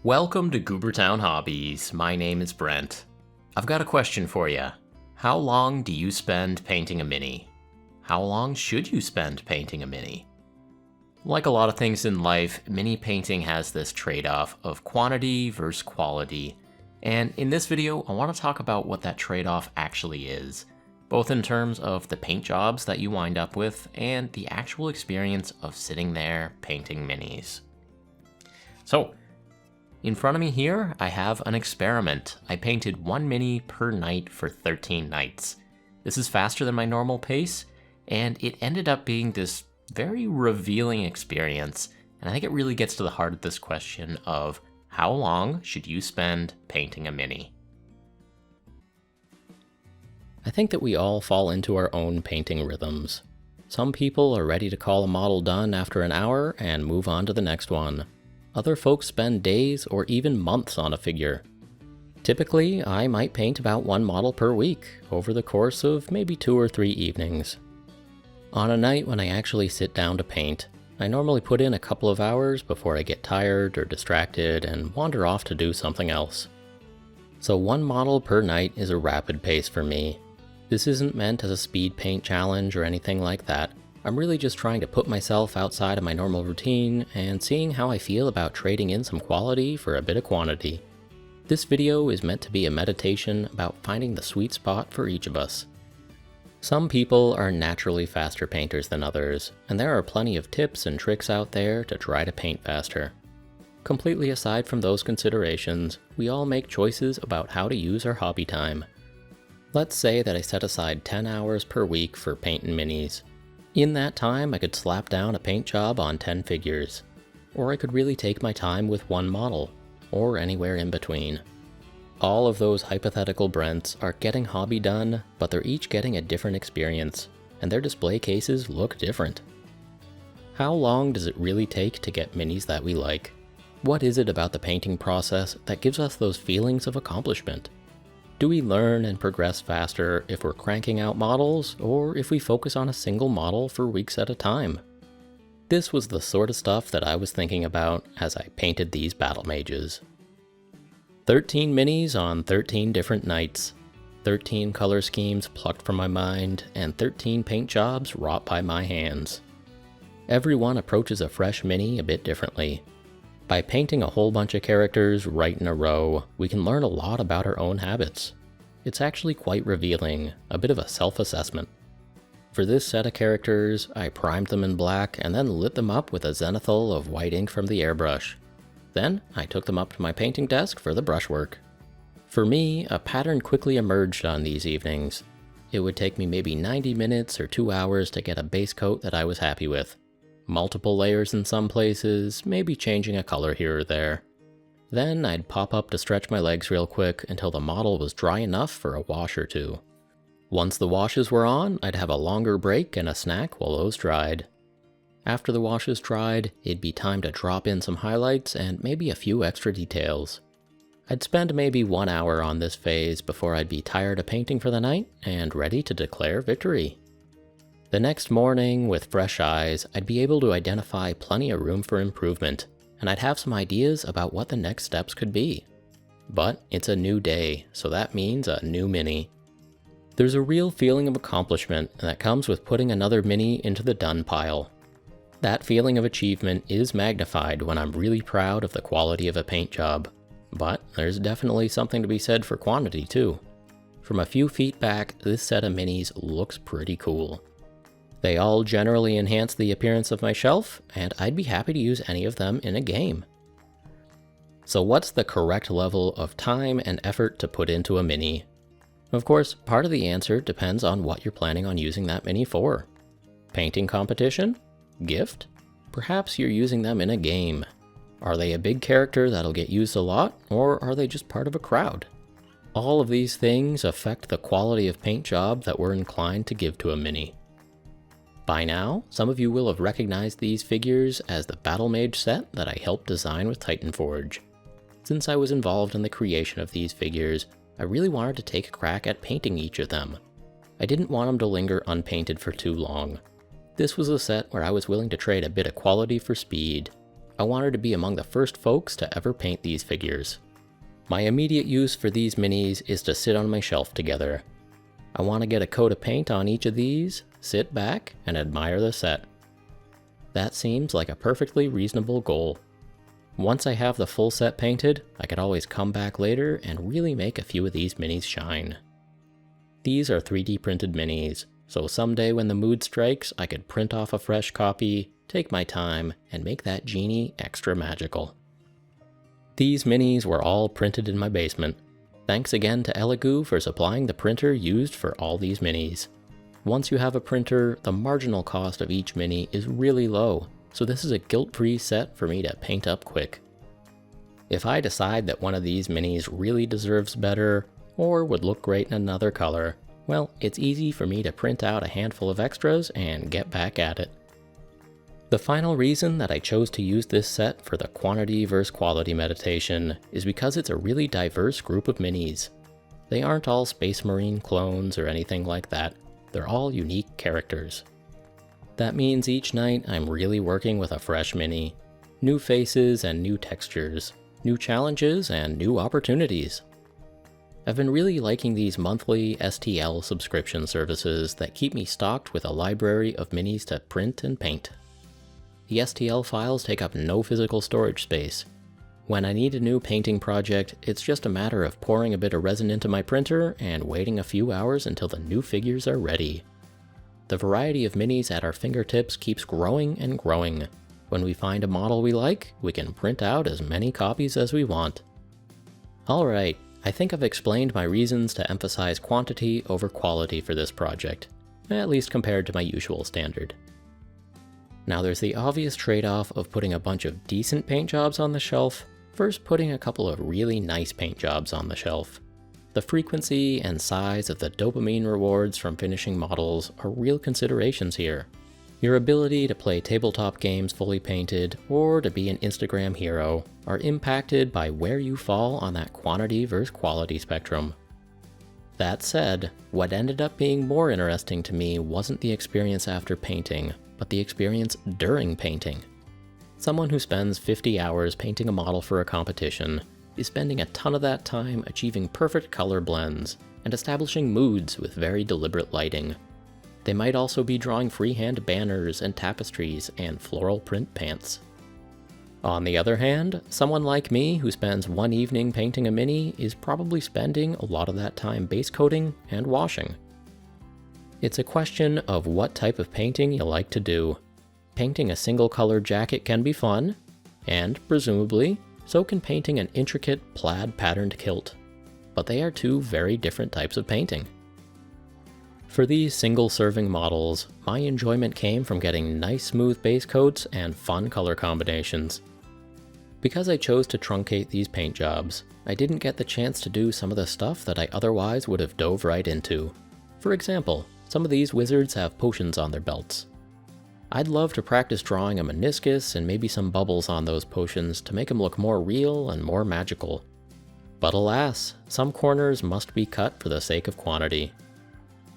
Welcome to Goobertown Hobbies. My name is Brent. I've got a question for you. How long do you spend painting a mini? How long should you spend painting a mini? Like a lot of things in life, mini painting has this trade-off of quantity versus quality. And in this video, I want to talk about what that trade-off actually is, both in terms of the paint jobs that you wind up with and the actual experience of sitting there painting minis. So, in front of me here, I have an experiment. I painted one mini per night for 13 nights. This is faster than my normal pace, and it ended up being this very revealing experience, and I think it really gets to the heart of this question of how long should you spend painting a mini? I think that we all fall into our own painting rhythms. Some people are ready to call a model done after an hour and move on to the next one. Other folks spend days or even months on a figure. Typically, I might paint about one model per week over the course of maybe 2 or 3 evenings. On a night when I actually sit down to paint, I normally put in a couple of hours before I get tired or distracted and wander off to do something else. So one model per night is a rapid pace for me. This isn't meant as a speed paint challenge or anything like that. I'm really just trying to put myself outside of my normal routine and seeing how I feel about trading in some quality for a bit of quantity. This video is meant to be a meditation about finding the sweet spot for each of us. Some people are naturally faster painters than others, and there are plenty of tips and tricks out there to try to paint faster. Completely aside from those considerations, we all make choices about how to use our hobby time. Let's say that I set aside 10 hours per week for painting minis. In that time, I could slap down a paint job on 10 figures. Or I could really take my time with one model, or anywhere in between. All of those hypothetical Brents are getting hobby done, but they're each getting a different experience, and their display cases look different. How long does it really take to get minis that we like? What is it about the painting process that gives us those feelings of accomplishment? Do we learn and progress faster if we're cranking out models, or if we focus on a single model for weeks at a time? This was the sort of stuff that I was thinking about as I painted these battle mages. 13 minis on 13 different nights, 13 color schemes plucked from my mind, and 13 paint jobs wrought by my hands. Everyone approaches a fresh mini a bit differently. By painting a whole bunch of characters right in a row, we can learn a lot about our own habits. It's actually quite revealing, a bit of a self-assessment. For this set of characters, I primed them in black and then lit them up with a zenithal of white ink from the airbrush. Then, I took them up to my painting desk for the brushwork. For me, a pattern quickly emerged on these evenings. It would take me maybe 90 minutes or 2 hours to get a base coat that I was happy with. Multiple layers in some places, maybe changing a color here or there. Then I'd pop up to stretch my legs real quick until the model was dry enough for a wash or two. Once the washes were on, I'd have a longer break and a snack while those dried. After the washes dried, it'd be time to drop in some highlights and maybe a few extra details. I'd spend maybe 1 hour on this phase before I'd be tired of painting for the night and ready to declare victory. The next morning, with fresh eyes, I'd be able to identify plenty of room for improvement, and I'd have some ideas about what the next steps could be. But it's a new day, so that means a new mini. There's a real feeling of accomplishment that comes with putting another mini into the done pile. That feeling of achievement is magnified when I'm really proud of the quality of a paint job, but there's definitely something to be said for quantity too. From a few feet back, this set of minis looks pretty cool. They all generally enhance the appearance of my shelf, and I'd be happy to use any of them in a game. So what's the correct level of time and effort to put into a mini? Of course, part of the answer depends on what you're planning on using that mini for. Painting competition? Gift? Perhaps you're using them in a game. Are they a big character that'll get used a lot, or are they just part of a crowd? All of these things affect the quality of paint job that we're inclined to give to a mini. By now, some of you will have recognized these figures as the Battle Mage set that I helped design with Titanforge. Since I was involved in the creation of these figures, I really wanted to take a crack at painting each of them. I didn't want them to linger unpainted for too long. This was a set where I was willing to trade a bit of quality for speed. I wanted to be among the first folks to ever paint these figures. My immediate use for these minis is to sit on my shelf together. I want to get a coat of paint on each of these, sit back, and admire the set. That seems like a perfectly reasonable goal. Once I have the full set painted, I could always come back later and really make a few of these minis shine. These are 3D printed minis, so someday when the mood strikes, I could print off a fresh copy, take my time, and make that genie extra magical. These minis were all printed in my basement. Thanks again to Elegoo for supplying the printer used for all these minis. Once you have a printer, the marginal cost of each mini is really low, so this is a guilt-free set for me to paint up quick. If I decide that one of these minis really deserves better, or would look great in another color, well, it's easy for me to print out a handful of extras and get back at it. The final reason that I chose to use this set for the quantity versus quality meditation is because it's a really diverse group of minis. They aren't all Space Marine clones or anything like that. They're all unique characters. That means each night I'm really working with a fresh mini. New faces and new textures, new challenges and new opportunities. I've been really liking these monthly STL subscription services that keep me stocked with a library of minis to print and paint. The STL files take up no physical storage space. When I need a new painting project, it's just a matter of pouring a bit of resin into my printer and waiting a few hours until the new figures are ready. The variety of minis at our fingertips keeps growing and growing. When we find a model we like, we can print out as many copies as we want. Alright, I think I've explained my reasons to emphasize quantity over quality for this project, at least compared to my usual standard. Now there's the obvious trade-off of putting a bunch of decent paint jobs on the shelf versus putting a couple of really nice paint jobs on the shelf. The frequency and size of the dopamine rewards from finishing models are real considerations here. Your ability to play tabletop games fully painted or to be an Instagram hero are impacted by where you fall on that quantity versus quality spectrum. That said, what ended up being more interesting to me wasn't the experience after painting, but the experience during painting. Someone who spends 50 hours painting a model for a competition is spending a ton of that time achieving perfect color blends and establishing moods with very deliberate lighting. They might also be drawing freehand banners and tapestries and floral print pants. On the other hand, someone like me who spends one evening painting a mini is probably spending a lot of that time base coating and washing. It's a question of what type of painting you like to do. Painting a single color jacket can be fun, and presumably, so can painting an intricate plaid patterned kilt. But they are two very different types of painting. For these single serving models, my enjoyment came from getting nice smooth base coats and fun color combinations. Because I chose to truncate these paint jobs, I didn't get the chance to do some of the stuff that I otherwise would have dove right into. For example, some of these wizards have potions on their belts. I'd love to practice drawing a meniscus and maybe some bubbles on those potions to make them look more real and more magical. But alas, some corners must be cut for the sake of quantity.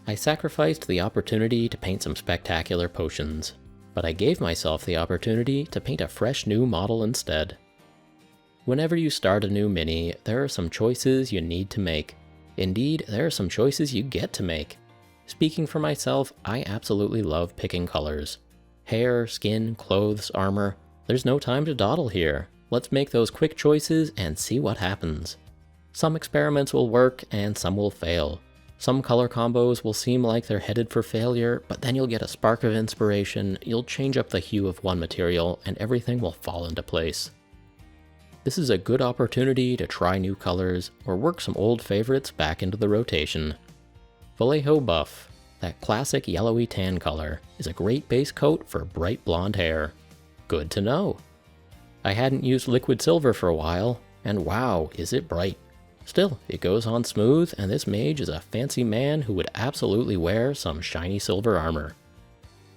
I sacrificed the opportunity to paint some spectacular potions, but I gave myself the opportunity to paint a fresh new model instead. Whenever you start a new mini, there are some choices you need to make. Indeed, there are some choices you get to make. Speaking for myself, I absolutely love picking colors. Hair, skin, clothes, armor. There's no time to dawdle here. Let's make those quick choices and see what happens. Some experiments will work and some will fail. Some color combos will seem like they're headed for failure, but then you'll get a spark of inspiration, you'll change up the hue of one material, and everything will fall into place. This is a good opportunity to try new colors or work some old favorites back into the rotation. Vallejo Buff, that classic yellowy tan color, is a great base coat for bright blonde hair. Good to know. I hadn't used liquid silver for a while, and wow, is it bright. Still, it goes on smooth, and this mage is a fancy man who would absolutely wear some shiny silver armor.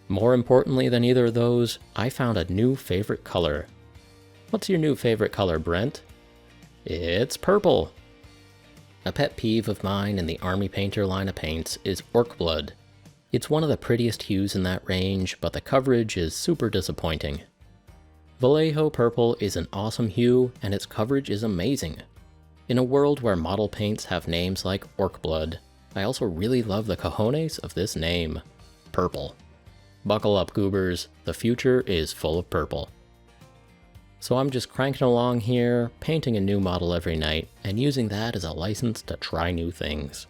More importantly than either of those, I found a new favorite color. What's your new favorite color, Brent? It's purple. A pet peeve of mine in the Army Painter line of paints is orc blood. It's one of the prettiest hues in that range, but the coverage is super disappointing. Vallejo Purple is an awesome hue, and its coverage is amazing. In a world where model paints have names like Orc Blood, I also really love the cojones of this name, Purple. Buckle up, goobers, the future is full of purple. So I'm just cranking along here, painting a new model every night, and using that as a license to try new things.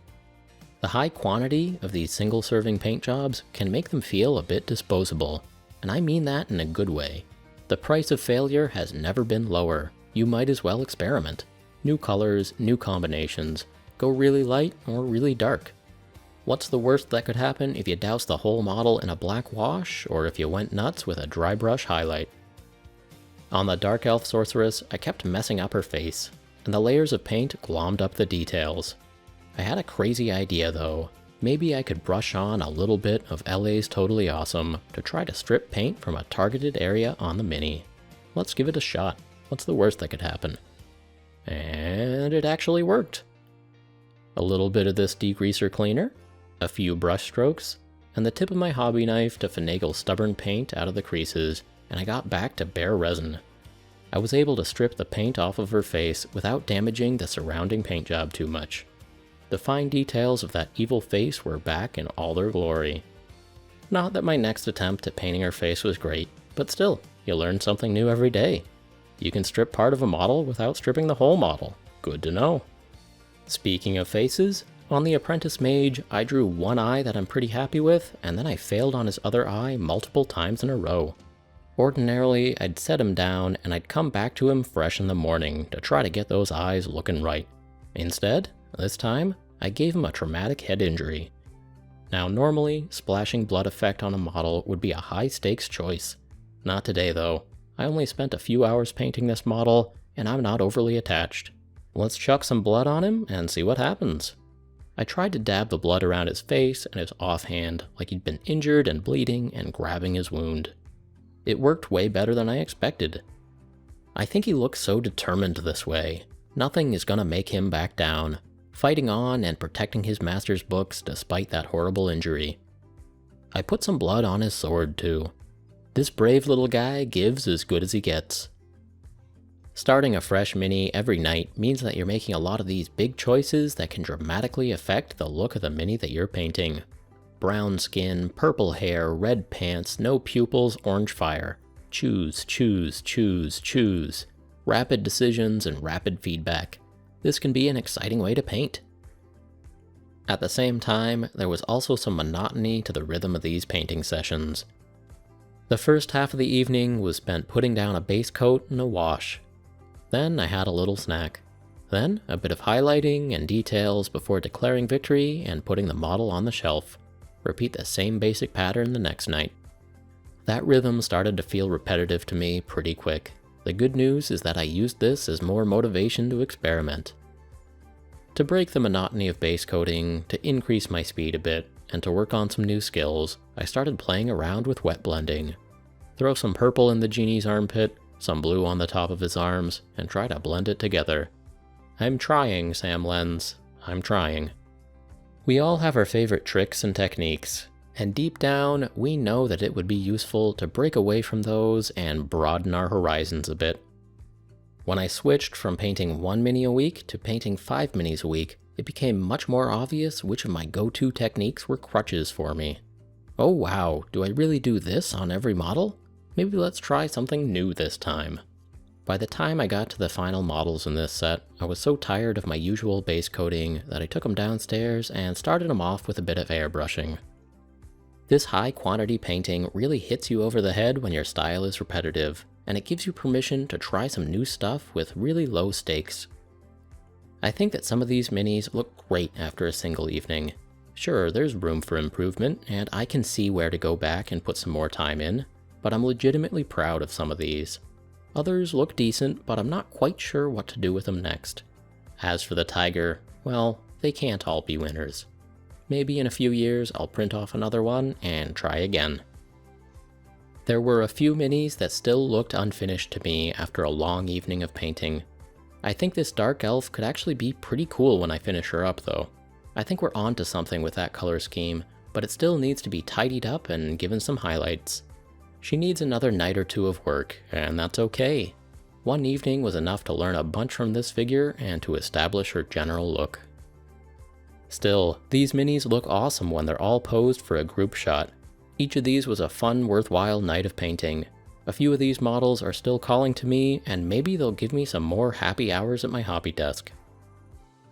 The high quantity of these single-serving paint jobs can make them feel a bit disposable, and I mean that in a good way. The price of failure has never been lower. You might as well experiment. New colors, new combinations. Go really light or really dark. What's the worst that could happen if you douse the whole model in a black wash, or if you went nuts with a dry brush highlight? On the Dark Elf Sorceress, I kept messing up her face, and the layers of paint glommed up the details. I had a crazy idea though. Maybe I could brush on a little bit of LA's Totally Awesome to try to strip paint from a targeted area on the Mini. Let's give it a shot. What's the worst that could happen? And it actually worked. A little bit of this degreaser cleaner, a few brush strokes, and the tip of my hobby knife to finagle stubborn paint out of the creases, and I got back to bare resin. I was able to strip the paint off of her face without damaging the surrounding paint job too much. The fine details of that evil face were back in all their glory. Not that my next attempt at painting her face was great, but still, you learn something new every day. You can strip part of a model without stripping the whole model. Good to know. Speaking of faces, on the Apprentice Mage, I drew one eye that I'm pretty happy with, and then I failed on his other eye multiple times in a row. Ordinarily, I'd set him down and I'd come back to him fresh in the morning to try to get those eyes looking right. Instead, this time, I gave him a traumatic head injury. Now normally, splashing blood effect on a model would be a high stakes choice. Not today though. I only spent a few hours painting this model, and I'm not overly attached. Let's chuck some blood on him and see what happens. I tried to dab the blood around his face and his offhand like he'd been injured and bleeding and grabbing his wound. It worked way better than I expected. I think he looks so determined this way. Nothing is gonna make him back down, fighting on and protecting his master's books despite that horrible injury. I put some blood on his sword too. This brave little guy gives as good as he gets. Starting a fresh Mini every night means that you're making a lot of these big choices that can dramatically affect the look of the Mini that you're painting. Brown skin, purple hair, red pants, no pupils, orange fire. Choose, choose, choose, choose. Rapid decisions and rapid feedback. This can be an exciting way to paint. At the same time, there was also some monotony to the rhythm of these painting sessions. The first half of the evening was spent putting down a base coat and a wash. Then I had a little snack. Then a bit of highlighting and details before declaring victory and putting the model on the shelf. Repeat the same basic pattern the next night. That rhythm started to feel repetitive to me pretty quick. The good news is that I used this as more motivation to experiment. To break the monotony of base coating, to increase my speed a bit, and to work on some new skills, I started playing around with wet blending. Throw some purple in the genie's armpit, some blue on the top of his arms, and try to blend it together. I'm trying, Sam Lenz. I'm trying. We all have our favorite tricks and techniques, and deep down, we know that it would be useful to break away from those and broaden our horizons a bit. When I switched from painting 1 Mini a week to painting 5 Minis a week, it became much more obvious which of my go-to techniques were crutches for me. Oh wow, do I really do this on every model? Maybe let's try something new this time. By the time I got to the final models in this set, I was so tired of my usual base coating that I took them downstairs and started them off with a bit of airbrushing. This high quantity painting really hits you over the head when your style is repetitive, and it gives you permission to try some new stuff with really low stakes. I think that some of these minis look great after a single evening. Sure, there's room for improvement, and I can see where to go back and put some more time in, but I'm legitimately proud of some of these. Others look decent, but I'm not quite sure what to do with them next. As for the tiger, well, they can't all be winners. Maybe in a few years I'll print off another one and try again. There were a few minis that still looked unfinished to me after a long evening of painting. I think this dark elf could actually be pretty cool when I finish her up though. I think we're onto something with that color scheme, but it still needs to be tidied up and given some highlights. She needs another night or two of work, and that's okay. One evening was enough to learn a bunch from this figure and to establish her general look. Still, these minis look awesome when they're all posed for a group shot. Each of these was a fun, worthwhile night of painting. A few of these models are still calling to me, and maybe they'll give me some more happy hours at my hobby desk.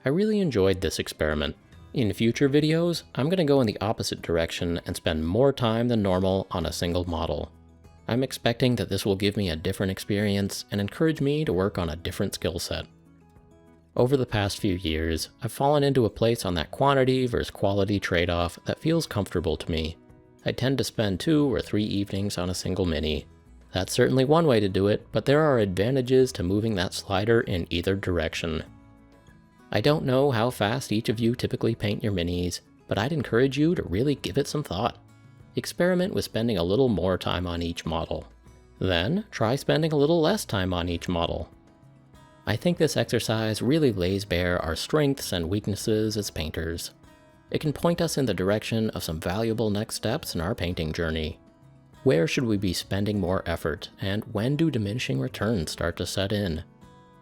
I really enjoyed this experiment. In future videos, I'm going to go in the opposite direction and spend more time than normal on a single model. I'm expecting that this will give me a different experience and encourage me to work on a different skill set. Over the past few years, I've fallen into a place on that quantity versus quality trade-off that feels comfortable to me. I tend to spend 2 or 3 evenings on a single mini. That's certainly one way to do it, but there are advantages to moving that slider in either direction. I don't know how fast each of you typically paint your minis, but I'd encourage you to really give it some thought. Experiment with spending a little more time on each model. Then, try spending a little less time on each model. I think this exercise really lays bare our strengths and weaknesses as painters. It can point us in the direction of some valuable next steps in our painting journey. Where should we be spending more effort, and when do diminishing returns start to set in?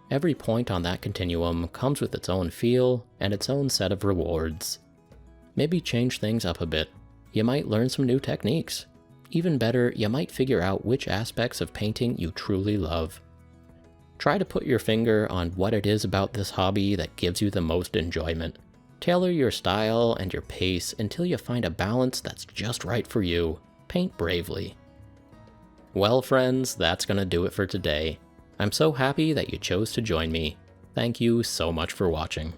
Every point on that continuum comes with its own feel and its own set of rewards. Maybe change things up a bit. You might learn some new techniques. Even better, you might figure out which aspects of painting you truly love. Try to put your finger on what it is about this hobby that gives you the most enjoyment. Tailor your style and your pace until you find a balance that's just right for you. Paint bravely. Well, friends, that's gonna do it for today. I'm so happy that you chose to join me. Thank you so much for watching.